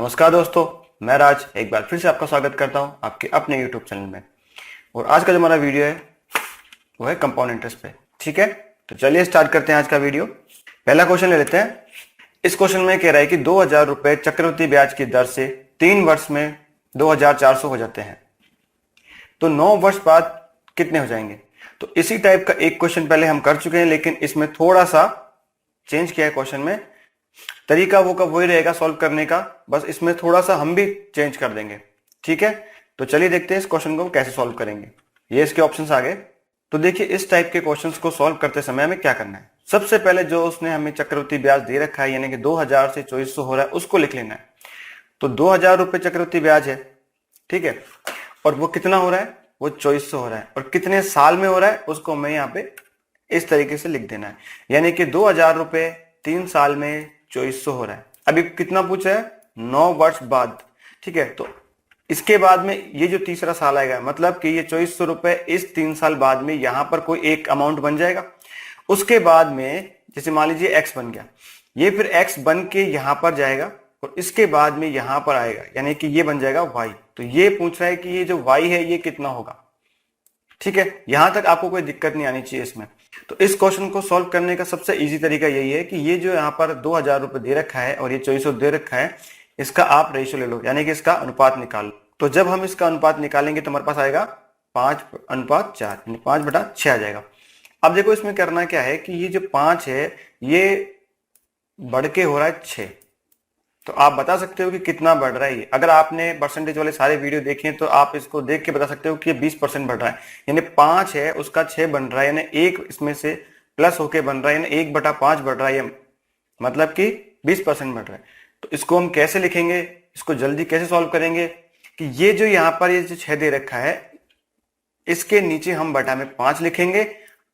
नमस्कार दोस्तों, मैं राज एक बार फिर से आपका स्वागत करता हूं आपके अपने YouTube चैनल में। और आज का जो हमारा वीडियो है वो है कंपाउंड इंटरेस्ट पे। ठीक है, तो चलिए स्टार्ट करते हैं आज का वीडियो। पहला क्वेश्चन ले लेते हैं। इस क्वेश्चन में कह रहा है कि 2000 रुपए चक्रवृद्धि ब्याज की दर से 3 वर्ष में 2400 हो जाते हैं, तो 9 वर्ष बाद कितने हो जाएंगे। तो इसी टाइप का एक क्वेश्चन पहले हम कर चुके हैं, लेकिन इसमें थोड़ा सा चेंज किया है क्वेश्चन में। तरीका वो का वही रहेगा सॉल्व करने का, बस इसमें थोड़ा सा हम भी चेंज कर देंगे। ठीक है, तो चलिए देखते हैं इस क्वेश्चन को कैसे सॉल्व करेंगे। ये इसके ऑप्शंस आ गए। तो देखिए, इस टाइप के क्वेश्चंस को सॉल्व करते समय हमें क्या करना है। सबसे पहले जो उसने हमें चक्रवृद्धि ब्याज दे रखा है, यानी कि 2000 से 2400 हो रहा है, उसको लिख लेना है। तो 2000 रुपए चक्रवृद्धि ब्याज है, ठीक है, और वो कितना हो रहा है, वो 2400 हो रहा है, और कितने साल में हो रहा है उसको मैं यहाँ पे इस तरीके से लिख देना है। यानी कि 2000 रुपए 3 साल में 2400 हो रहा है। अभी कितना पूछा है, 9 वर्ष बाद। ठीक है, तो इसके बाद में ये जो तीसरा साल आएगा, मतलब कि ये 2400 रुपए इस 3 साल बाद में यहां पर कोई एक अमाउंट बन जाएगा। उसके बाद में जैसे मान लीजिए एक्स बन गया, ये फिर एक्स बन के यहां पर जाएगा और इसके बाद में यहां पर आएगा, यानी कि ये बन जाएगा वाई। तो ये पूछ रहा है कि ये जो वाई है ये कितना होगा। ठीक है, यहां तक आपको कोई दिक्कत नहीं आनी चाहिए इसमें। तो इस क्वेश्चन को सॉल्व करने का सबसे इजी तरीका यही है कि ये जो यहाँ पर 2000 रुपए दे रखा है और ये 2400 दे रखा है, इसका आप रेशियो ले लो, यानी कि इसका अनुपात निकाल लो। तो जब हम इसका अनुपात निकालेंगे तो हमारे पास आएगा 5:4, यानी 5/6 आ जाएगा। अब देखो इसमें करना क्या है कि ये जो 5 है ये बढ़ के हो रहा है 6। तो आप बता सकते हो कि कितना बढ़ रहा है ये। अगर आपने परसेंटेज वाले सारे वीडियो देखे तो आप इसको देख के बता सकते हो कि ये 20% बढ़ रहा है। यानी 5 है उसका 6 बन रहा है, यानी एक इसमें से प्लस होके बन रहा है, यानी 1/5 बढ़ रहा है, मतलब कि 20% बढ़ रहा है। तो इसको हम कैसे लिखेंगे, इसको जल्दी कैसे सॉल्व करेंगे कि ये जो यहाँ पर ये जो 6 दे रखा है, इसके नीचे हम बटा में 5 लिखेंगे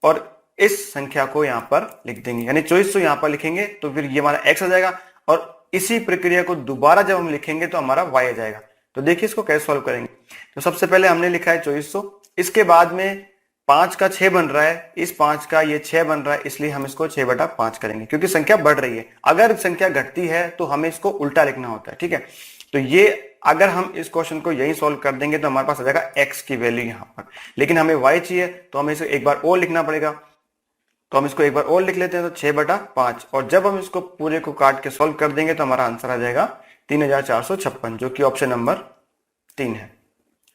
और इस संख्या को यहाँ पर लिख देंगे, यानी 2400 यहाँ पर लिखेंगे। तो फिर ये हमारा x आ जाएगा और इसी प्रक्रिया को दोबारा जब हम लिखेंगे तो हमारा y आ जाएगा। तो देखिए इसको कैसे सॉल्व करेंगे। तो सबसे पहले हमने लिखा है 2400, इसके बाद में 5 का 6 बन रहा है, इस 5 का ये 6 बन रहा है, इसलिए हम इसको 6/5 करेंगे, क्योंकि संख्या बढ़ रही है। अगर संख्या घटती है तो हमें इसको उल्टा लिखना होता है। ठीक है, तो ये अगर हम इस क्वेश्चन को यही सॉल्व कर देंगे तो हमारे पास आ जाएगा x की वैल्यू यहाँ पर, लेकिन हमें y चाहिए तो हमें इसे एक बार और लिखना पड़ेगा। तो हम इसको एक बार और लिख लेते हैं, तो 6/5, और जब हम इसको पूरे को काट के सॉल्व कर देंगे तो हमारा आंसर आ जाएगा 3456, जो कि ऑप्शन नंबर 3 है।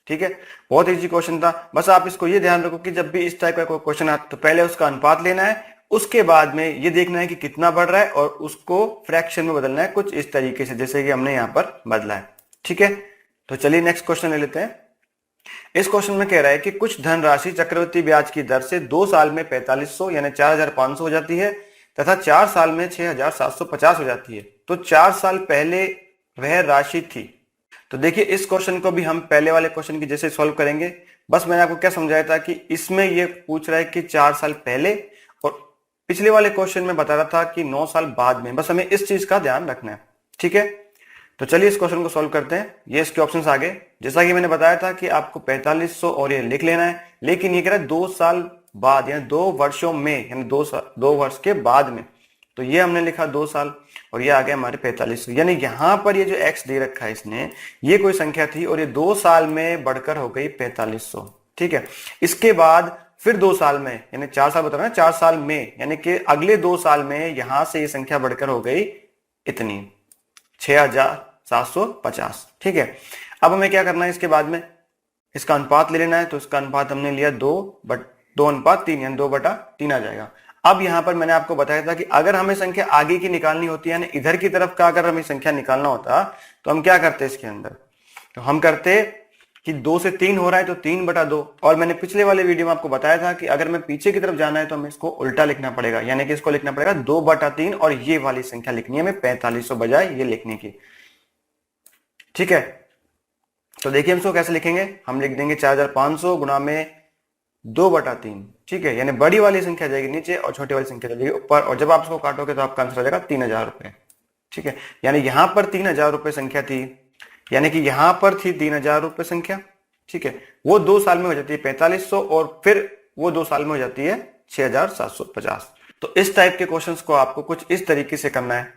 ठीक है, बहुत इजी क्वेश्चन था। बस आप इसको ये ध्यान रखो कि जब भी इस टाइप का कोई क्वेश्चन आता तो पहले उसका अनुपात लेना है, उसके बाद में ये देखना है कि कितना बढ़ रहा है और उसको फ्रैक्शन में बदलना है, कुछ इस तरीके से जैसे कि हमने यहाँ पर बदला है। ठीक है, तो चलिए नेक्स्ट क्वेश्चन ले लेते हैं। इस क्वेश्चन में कह रहा है कि कुछ धनराशि चक्रवृद्धि ब्याज की दर से 2 साल में 4500 यानी 4500 हो जाती है तथा 4 साल में 6750 हो जाती है। तो 4 साल पहले वह राशि थी। तो देखिए इस क्वेश्चन को भी हम पहले वाले क्वेश्चन की जैसे सॉल्व करेंगे। बस मैंने आपको क्या समझाया था कि इसमें ये पूछ रहा है कि 4 साल पहले, और पिछले वाले क्वेश्चन में बता रहा था कि 9 साल बाद में। बस हमें इस चीज का ध्यान रखना है। ठीक है, तो चलिए इस क्वेश्चन को सॉल्व करते हैं। ये इसके ऑप्शंस आ गए। जैसा कि मैंने बताया था कि आपको 4500 और ये लिख लेना है, लेकिन ये कह रहा है 2 साल बाद, यानी 2 वर्षों में, यानी 2 वर्ष के बाद में। तो ये हमने लिखा 2 साल और ये आ गया हमारे 4500। यानी यहां पर ये जो x दे रखा है इसने, ये कोई संख्या थी और ये 2 साल में बढ़कर हो गई 4500। ठीक है, इसके बाद फिर 2 साल में, यानी 4 साल बता रहा है, 4 साल में, यानी कि अगले 2 साल में यहां से ये संख्या बढ़कर हो गई इतनी 6750। ठीक है, अब हमें क्या करना है, इसके बाद में इसका अनुपात ले लेना है। तो इसका अनुपात हमने लिया 2:3, यानी 2/3 आ जाएगा। अब यहां पर मैंने आपको बताया था कि अगर हमें संख्या आगे की निकालनी होती है, यानी इधर की तरफ का अगर हमें संख्या निकालना होता तो हम क्या करते इसके अंदर, तो हम करते कि 2 से 3 हो रहा है तो 3/2। और मैंने पिछले वाले वीडियो में आपको बताया था कि अगर मैं पीछे की तरफ जाना है तो हमें इसको उल्टा लिखना पड़ेगा, यानी कि इसको लिखना पड़ेगा 2/3 और ये वाली संख्या लिखनी है हमें 4500 बजाय ये लिखने की। ठीक है, तो देखिए हम इसको कैसे लिखेंगे। हम लिख देंगे 4500 गुणा में 2/3। ठीक है, यानी बड़ी वाली संख्या जाएगी नीचे और छोटी वाली संख्या जाएगी ऊपर, और जब आप इसको काटोगे तो आपका आंसर आ जाएगा 3000 रुपए। ठीक है, यानी यहां पर 3000 रुपए संख्या थी, यानी कि यहां पर थी 3000 रुपए संख्या। ठीक है, वो 2 साल में हो जाती है 4500 और फिर वो 2 साल में हो जाती है 6750। तो इस टाइप के क्वेश्चंस को आपको कुछ इस तरीके से करना है।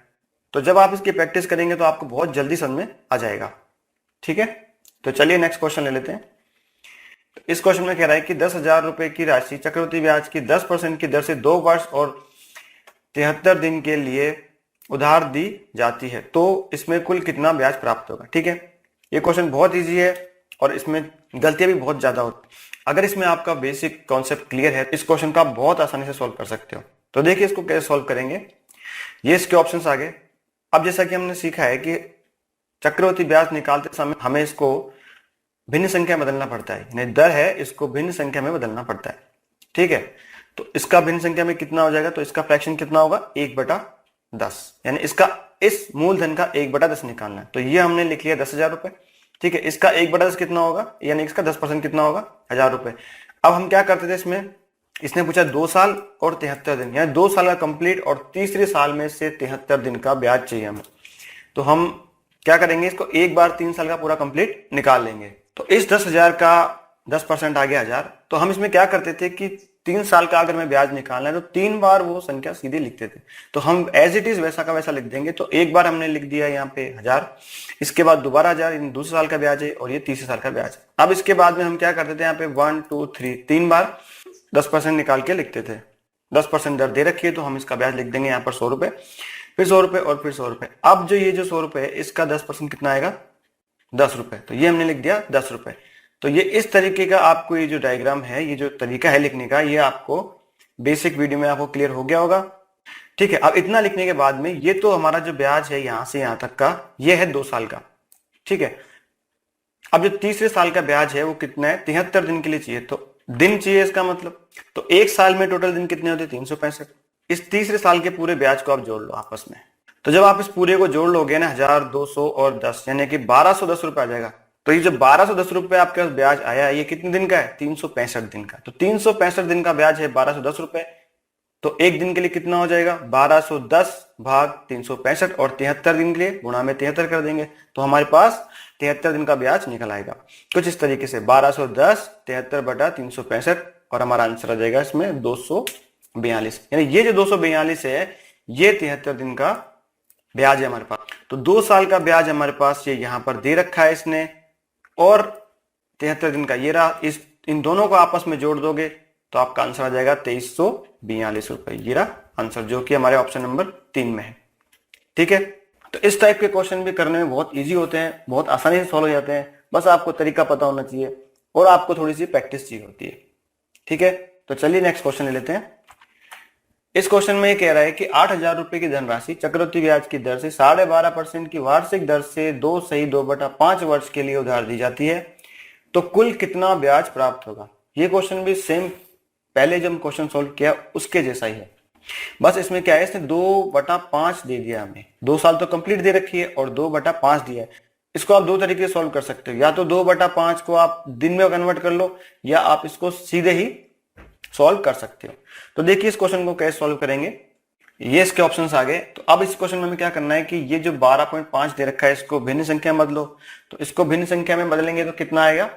तो जब आप इसकी प्रैक्टिस करेंगे तो आपको बहुत जल्दी समझ में आ जाएगा। ठीक है, तो चलिए नेक्स्ट क्वेश्चन ले लेते हैं। तो इस क्वेश्चन में कह रहा है कि 10,000 रुपए की राशि चक्रवृद्धि ब्याज की 10% की दर से 2 वर्ष और 73 दिन के लिए उधार दी जाती है, तो इसमें कुल कितना ब्याज प्राप्त होगा। ठीक है, ये क्वेश्चन बहुत इजी है और इसमें गलतियां भी बहुत ज्यादा होती। अगर इसमें आपका बेसिक कॉन्सेप्ट क्लियर है, इस क्वेश्चन का आप बहुत आसानी से सॉल्व कर सकते हो। तो देखिए इसको कैसे सॉल्व करेंगे। ये इसके ऑप्शंस आ गए। अब जैसा कि हमने सीखा है कि चक्रवृद्धि ब्याज निकालते समय हमें इसको भिन्न संख्या में बदलना पड़ता है, यानी दर है इसको भिन्न संख्या में बदलना पड़ता है। ठीक है, तो इसका भिन्न संख्या में कितना हो जाएगा, तो इसका फ्रैक्शन कितना होगा 1/10, यानी इसका इस मूलधन का 1/10 निकालना है। तो ये हमने लिख लिया 10,000 रुपए। ठीक है, इसका 1/10 कितना होगा, यानी इसका 10% कितना होगा 1,000 रुपए। अब हम क्या करते थे इसमें, इसने पूछा 2 साल और 73 दिन, यानी 2 साल का कंप्लीट और तीसरे साल में से 73 दिन का ब्याज चाहिए हमें। तो हम क्या करेंगे, इसको एक बार 3 साल का पूरा कंप्लीट निकाल लेंगे। तो इस 10,000 का 10% आ गया 1,000। तो हम इसमें क्या करते थे कि 3 साल का अगर मैं ब्याज निकालना है तो 3 बार वो संख्या सीधे लिखते थे। तो हम एज इट इज वैसा का वैसा लिख देंगे। तो एक बार हमने लिख दिया यहाँ पे 1,000, इसके बाद दोबारा 1,000, दूसरे साल का ब्याज है और ये तीसरे साल का ब्याज है। अब इसके बाद में हम क्या करते थे, यहाँ पे 1 2 3 3 बार 10% निकाल के लिखते थे। 10% दर दे रखी है तो हम इसका ब्याज लिख देंगे यहाँ पर 100 रुपए, फिर 100 रुपए और फिर 100 रुपए। अब जो ये जो 100 रुपए है इसका 10% कितना आएगा 10 रुपए। तो ये हमने लिख दिया 10 रुपए। तो ये इस तरीके का आपको ये जो डायग्राम है, ये जो तरीका है लिखने का, ये आपको बेसिक वीडियो में आपको क्लियर हो गया होगा। ठीक है, अब इतना लिखने के बाद में ये तो हमारा जो ब्याज है यहां से यहां तक का, ये है 2 साल का। ठीक है, अब जो तीसरे साल का ब्याज है वो कितना है 73 दिन के लिए चाहिए, तो दिन चाहिए इसका मतलब। तो एक साल में टोटल दिन कितने होते 365। इस तीसरे साल के पूरे ब्याज को आप जोड़ लो आपस में। तो जब आप इस पूरे को जोड़ लोगे ना 1,000 200 और 10, यानी कि 1,210 रुपए आ जाएगा। तो ये जो 1,210 रुपए आपके पास ब्याज आया है, ये कितने दिन का है 365 दिन का। तो 365 दिन का ब्याज है 1,210 रुपए। तो एक दिन के लिए कितना हो जाएगा 1,210 भाग 365 और 73 दिन के लिए गुणा में 73 कर देंगे तो हमारे पास 73 दिन का ब्याज निकल आएगा। कुछ इस तरीके से 1,210 73/365 और हमारा आंसर आ जाएगा इसमें 242। यानी ये जो 242 है ये 73 दिन का ब्याज है हमारे पास। तो 2 साल का ब्याज हमारे पास ये यहां पर दे रखा है इसने, और 73 दिन का ये रहा। इस इन दोनों को आपस में जोड़ दोगे तो आपका आंसर आ जाएगा 2,342 रुपए। ये रहा आंसर जो कि हमारे ऑप्शन नंबर 3 में है। ठीक है, तो इस टाइप के क्वेश्चन भी करने में बहुत इजी होते हैं, बहुत आसानी से सॉल्व हो जाते हैं। बस आपको तरीका पता होना चाहिए और आपको थोड़ी सी प्रैक्टिस चाहिए होती है। ठीक है, तो चलिए नेक्स्ट क्वेश्चन ले लेते हैं। इस क्वेश्चन में ये कह रहा है कि 8,000 रुपए की धनराशि चक्रवृद्धि ब्याज की दर से 12.5% की वार्षिक दर से 2/5 वर्ष के लिए उधार दी जाती है, तो कुल कितना ब्याज प्राप्त होगा। ये क्वेश्चन भी सेम पहले जब क्वेश्चन सोल्व किया उसके जैसा ही है। बस इसमें क्या है, इसने 2/5 दे दिया हमें। 2 साल तो कंप्लीट दे रखी है और 2/5 दिया है। इसको आप 2 तरीके से सॉल्व कर सकते हो, या तो 2/5 को आप दिन में कन्वर्ट कर लो, या आप इसको सीधे ही सॉल्व कर सकते हो। तो देखिए इस क्वेश्चन को कैसे सॉल्व करेंगे। ये इसके ऑप्शंस आ गए। तो अब इस क्वेश्चन में हमें क्या करना है कि ये जो 12.5 दे रखा है इसको भिन्न संख्या में बदलो। तो इसको भिन्न संख्या में बदलेंगे तो कितना आएगा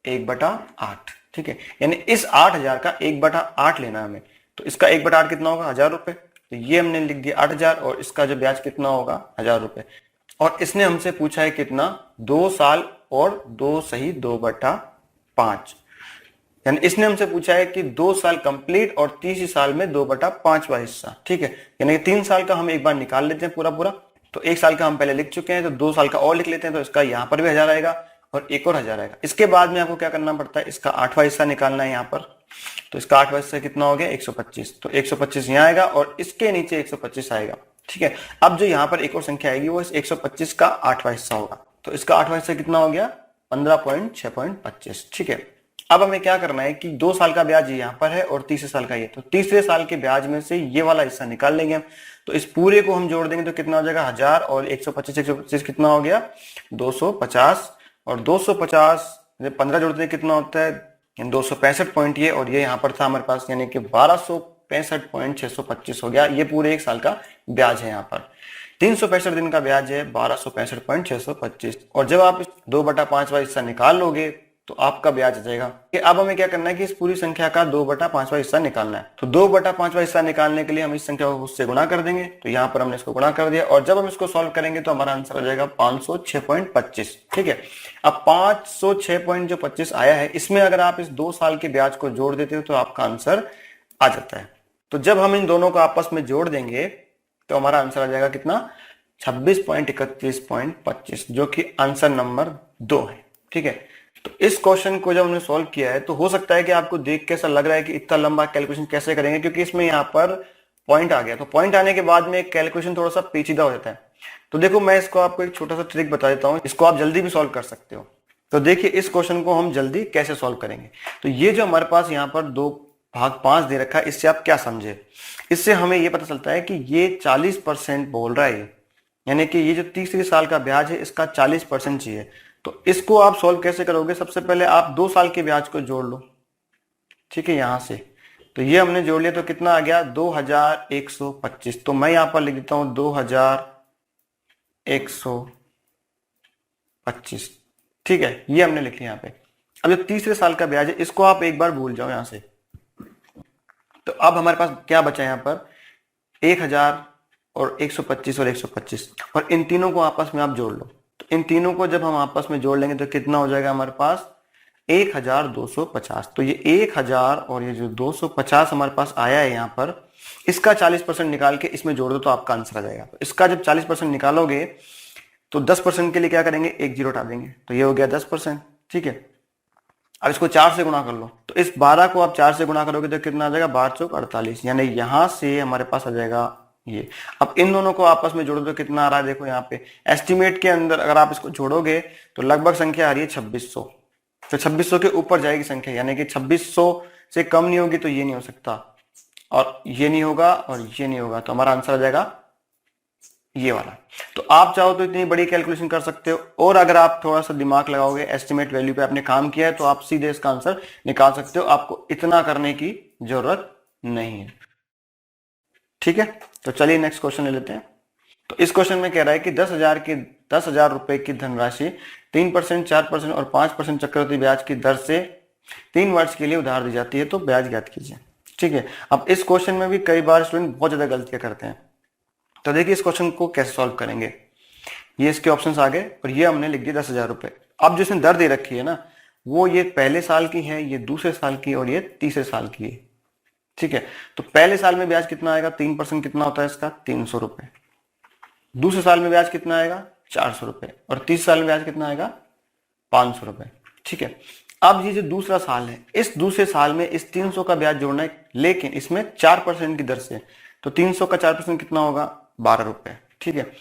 1/8। ठीक है, यानी इस 8,000 का 1/8 लेना है हमें। तो इसका 1/8 कितना होगा 1,000 रुपए। तो ये हमने लिख दिया 8,000 और इसका जो ब्याज कितना होगा 1,000 रुपए। और इसने हमसे पूछा है कितना 2 साल और 2 सही 2/5, यानी इसने हमसे पूछा है कि 2 साल कंप्लीट और तीसरे साल में 2/5वां हिस्सा। ठीक है, यानी 3 साल का हम एक बार निकाल लेते हैं पूरा पूरा। तो 1 साल का हम पहले लिख चुके हैं, तो 2 साल का और लिख लेते हैं। तो इसका यहाँ पर भी 1,000 आएगा और एक और 1,000 आएगा। इसके बाद में आपको क्या करना पड़ता है, इसका 8वां हिस्सा निकालना है यहाँ पर। तो इसका 8वां हिस्सा कितना हो गया 125। तो 125 यहाँ आएगा और इसके नीचे 125 आएगा। ठीक है, अब जो यहाँ पर एक और संख्या आएगी वो इस 125 का 8वां हिस्सा होगा। तो इसका 8वां हिस्सा कितना हो गया 15.625। ठीक है, अब हमें क्या करना है कि 2 साल का ब्याज यहाँ पर है और तीसरे साल का ये। तो तीसरे साल के ब्याज में से ये वाला हिस्सा निकाल लेंगे हम। तो इस पूरे को हम जोड़ देंगे तो कितना हो जाएगा 1,000 और 125 कितना हो गया 250 और 250 15 जोड़ते हैं कितना होता है 265 पॉइंट ये, और ये यहाँ पर था हमारे पास, यानी कि 1265.625 हो गया। ये पूरे 1 साल का ब्याज है। यहाँ पर 365 दिन का ब्याज है 1265.625। और जब आप 2/5वां हिस्सा निकाल लोगे तो आपका ब्याज आ जाएगा। कि अब हमें क्या करना है कि इस पूरी संख्या का 2/5वां हिस्सा निकालना है। तो 2/5वां हिस्सा निकालने के लिए हम इस संख्या को उससे गुणा कर देंगे। तो यहाँ पर हमने इसको गुणा कर दिया और जब हम इसको सॉल्व करेंगे तो हमारा आंसर आ जाएगा 506.25। ठीक है, अब 506.25 आया है, इसमें अगर आप इस 2 साल के ब्याज को जोड़ देते हो तो आपका आंसर आ जाता है। तो जब हम इन दोनों को आपस में जोड़ देंगे तो हमारा आंसर आ जाएगा कितना, 26.31.25, जो कि आंसर नंबर 2 है। ठीक है, तो इस क्वेश्चन को जब हमने सॉल्व किया है तो हो सकता है कि आपको देख के ऐसा लग रहा है कि इतना लंबा कैलकुलेशन कैसे करेंगे, क्योंकि इसमें यहाँ पर पॉइंट आ गया। तो पॉइंट आने के बाद में कैलकुलेशन थोड़ा सा पेचीदा हो जाता है। तो देखो मैं इसको आपको एक छोटा सा ट्रिक बता देता हूँ, इसको आप जल्दी भी सॉल्व कर सकते हो। तो देखिए इस क्वेश्चन को हम जल्दी कैसे सॉल्व करेंगे। तो ये जो हमारे पास यहाँ पर 2/5 दे रखा है, इससे आप क्या समझे, इससे हमें ये पता चलता है कि ये 40% बोल रहा है, यानी कि ये जो तीसरे साल का ब्याज है इसका 40% चाहिए। तो इसको आप सॉल्व कैसे करोगे, सबसे पहले आप 2 साल के ब्याज को जोड़ लो। ठीक है, यहां से तो ये हमने जोड़ लिया तो कितना आ गया 2125। तो मैं यहां पर लिख देता हूं 2125। ठीक है, ये हमने लिख लिया यहाँ पे। अब जो तीसरे साल का ब्याज है इसको आप एक बार भूल जाओ यहां से। तो अब हमारे पास क्या बचा यहाँ पर 1000 और 125 और 125, और इन तीनों को आपस में आप जोड़ लो। तो इन तीनों को जब हम आपस में जोड़ लेंगे तो कितना हो जाएगा हमारे पास 1250। तो ये 1000 और ये जो 250 हमारे पास आया है यहाँ पर, इसका 40% निकाल के इसमें जोड़ दो तो आपका आंसर आ जाएगा। तो इसका जब 40% निकालोगे तो 10% के लिए क्या करेंगे, एक जीरो हटा देंगे, तो ये हो गया 10%। ठीक है, अब इसको 4 से गुणा कर लो। तो इस 12 को आप 4 से गुणा करोगे तो कितना आ जाएगा 1248, यानी यहां से हमारे पास आ जाएगा ये। अब इन दोनों को आपस में जोड़ो तो कितना आ रहा है, देखो यहाँ पे एस्टिमेट के अंदर अगर आप इसको जोड़ोगे तो लगभग संख्या आ रही है 2600। तो 2600 के ऊपर जाएगी संख्या, यानी कि 2600 से कम नहीं होगी तो ये नहीं हो सकता, और ये नहीं होगा और ये नहीं होगा, तो हमारा आंसर आ जाएगा ये वाला। तो आप चाहो तो इतनी बड़ी कैलकुलेशन कर सकते हो, और अगर आप थोड़ा सा दिमाग लगाओगे, एस्टिमेट वैल्यू पे आपने काम किया है, तो आप सीधे इसका आंसर निकाल सकते हो। आपको इतना करने की जरूरत नहीं है। ठीक है, तो चलिए नेक्स्ट क्वेश्चन ले लेते हैं। तो इस क्वेश्चन में कह रहा है कि 10,000 रुपए की धनराशि 3%, 4% और 5% चक्रवृद्धि ब्याज की दर से 3 वर्ष के लिए उधार दी जाती है, तो ब्याज ज्ञात कीजिए। ठीक है, अब इस क्वेश्चन में भी कई बार स्टूडेंट बहुत ज्यादा गलतियां करते हैं। तो देखिए इस क्वेश्चन को कैसे सॉल्व करेंगे। ये इसके ऑप्शंस आ गए और ये हमने लिख दिया 10,000 रुपए। अब जिसने दर दे रखी है ना, वो ये पहले साल की है, ये दूसरे साल की और ये तीसरे साल की है। ठीक है, तो पहले साल में ब्याज कितना आएगा, 3% कितना होता है इसका 300 रुपए। दूसरे साल में ब्याज कितना आएगा 400 रुपए, और तीसरे साल में ब्याज कितना आएगा 500 रुपए। ठीक है, अब ये जो दूसरा साल है, इस दूसरे साल में इस 300 का ब्याज जोड़ना है, लेकिन इसमें 4% की दर से। तो 300 का 4% कितना होगा 12 रुपए। ठीक है,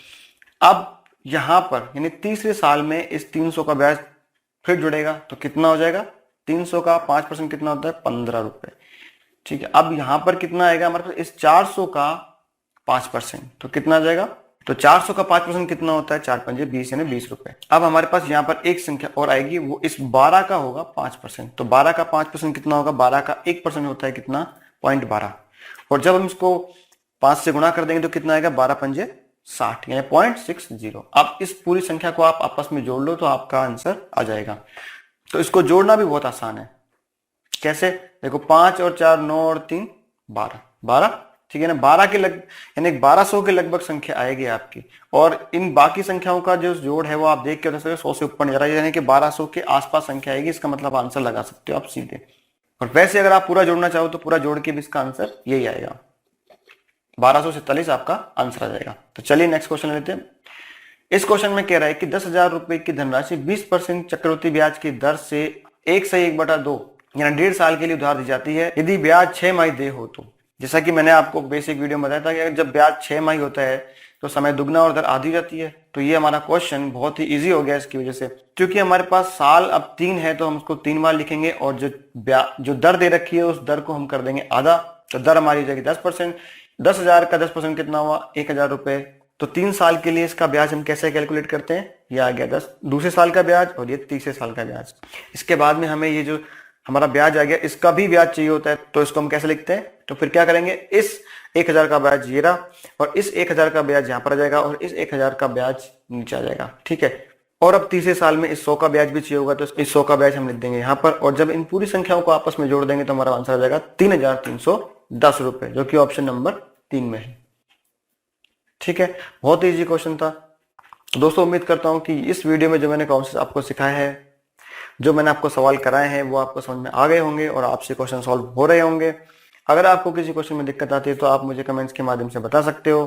अब यहां पर यानी तीसरे साल में इस 300 का ब्याज फिर जुड़ेगा तो कितना हो जाएगा, 300 का 5% कितना होता है 15 रुपए। ठीक है, अब यहां पर कितना आएगा हमारे पास इस 400 का 5%, तो कितना आ जाएगा, तो 400 का 5% कितना होता है 4×5 20, यानी 20 रुपए। अब हमारे पास यहाँ पर एक संख्या और आएगी, वो इस 12 का होगा 5%। तो 12 का 5% कितना होगा, 12 का 1% होता है कितना 0.12, और जब हम इसको 5 से गुणा कर देंगे तो कितना आएगा 12×5 60, यानी 0.60। अब इस पूरी संख्या को आप आपस में जोड़ लो तो आपका आंसर आ जाएगा। तो इसको जोड़ना भी बहुत आसान है। कैसे, देखो 5 और 4 9 और 3 12। ठीक है ना, 12 के यानी 1200 के लगभग संख्या आएगी आपकी, और इन बाकी संख्याओं का जो जोड़ है वो आप देख के बता सकते हो 100 से ऊपर नहीं जा रहा है, यानी कि 1200 के आसपास संख्या आएगी। इसका मतलब आंसर लगा सकते हो आप सीधे। और वैसे अगर आप पूरा जोड़ना चाहो तो पूरा जोड़ के भी इसका आंसर यही आएगा, 1247 आपका आंसर आ जाएगा। तो चलिए नेक्स्ट क्वेश्चन लेते हैं। इस क्वेश्चन में कह रहा है कि 10,000 रुपए की धनराशि 20% चक्रवृद्धि ब्याज की दर से 1/2 यानी 1.5 साल के लिए उधार दी जाती है, यदि ब्याज 6 माही दे हो तो। जैसा कि मैंने आपको बेसिक वीडियो में बताया था कि अगर जब ब्याज 6 माही होता है तो समय दुगना और दर आधी हो जाती है। तो ये हमारा क्वेश्चन बहुत ही इजी हो गया इसकी वजह से, क्योंकि हमारे पास साल अब 3 है तो हम उसको 3 बार लिखेंगे, और जो दर दे रखी है उस दर को हम कर देंगे आधा। तो दर हमारी हो जाएगी 10%। 10,000 का 10% कितना हुआ 1,000 रुपए। तो 3 साल के लिए इसका ब्याज हम कैसे कैलकुलेट करते हैं, ये आ गया 10 दूसरे साल का ब्याज और ये तीसरे साल का ब्याज। इसके बाद में हमें ये जो हमारा ब्याज आ गया इसका भी ब्याज चाहिए होता है, तो इसको हम कैसे लिखते हैं, तो फिर क्या करेंगे, इस 1,000 का ब्याज ये रहा और इस 1,000 का ब्याज यहाँ पर आ जाएगा और इस 1,000 का ब्याज नीचे आ जाएगा। ठीक है, और अब तीसरे साल में इस 100 का ब्याज भी चाहिए होगा, तो इस 100 का ब्याज हम लिख देंगे यहाँ पर। और जब इन पूरी संख्याओं को आपस में जोड़ देंगे तो हमारा आंसर आ जाएगा 3,310 रुपए, जो कि ऑप्शन नंबर 3 में है। ठीक है, बहुत इजी क्वेश्चन था दोस्तों। उम्मीद करता हूं कि इस वीडियो में जो मैंने कॉन्सेप्ट आपको सिखाया है, जो मैंने आपको सवाल कराए हैं, वो आपको समझ में आ गए होंगे और आपसे क्वेश्चन सॉल्व हो रहे होंगे। अगर आपको किसी क्वेश्चन में दिक्कत आती है तो आप मुझे कमेंट्स के माध्यम से बता सकते हो।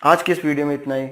आज की इस वीडियो में इतना ही।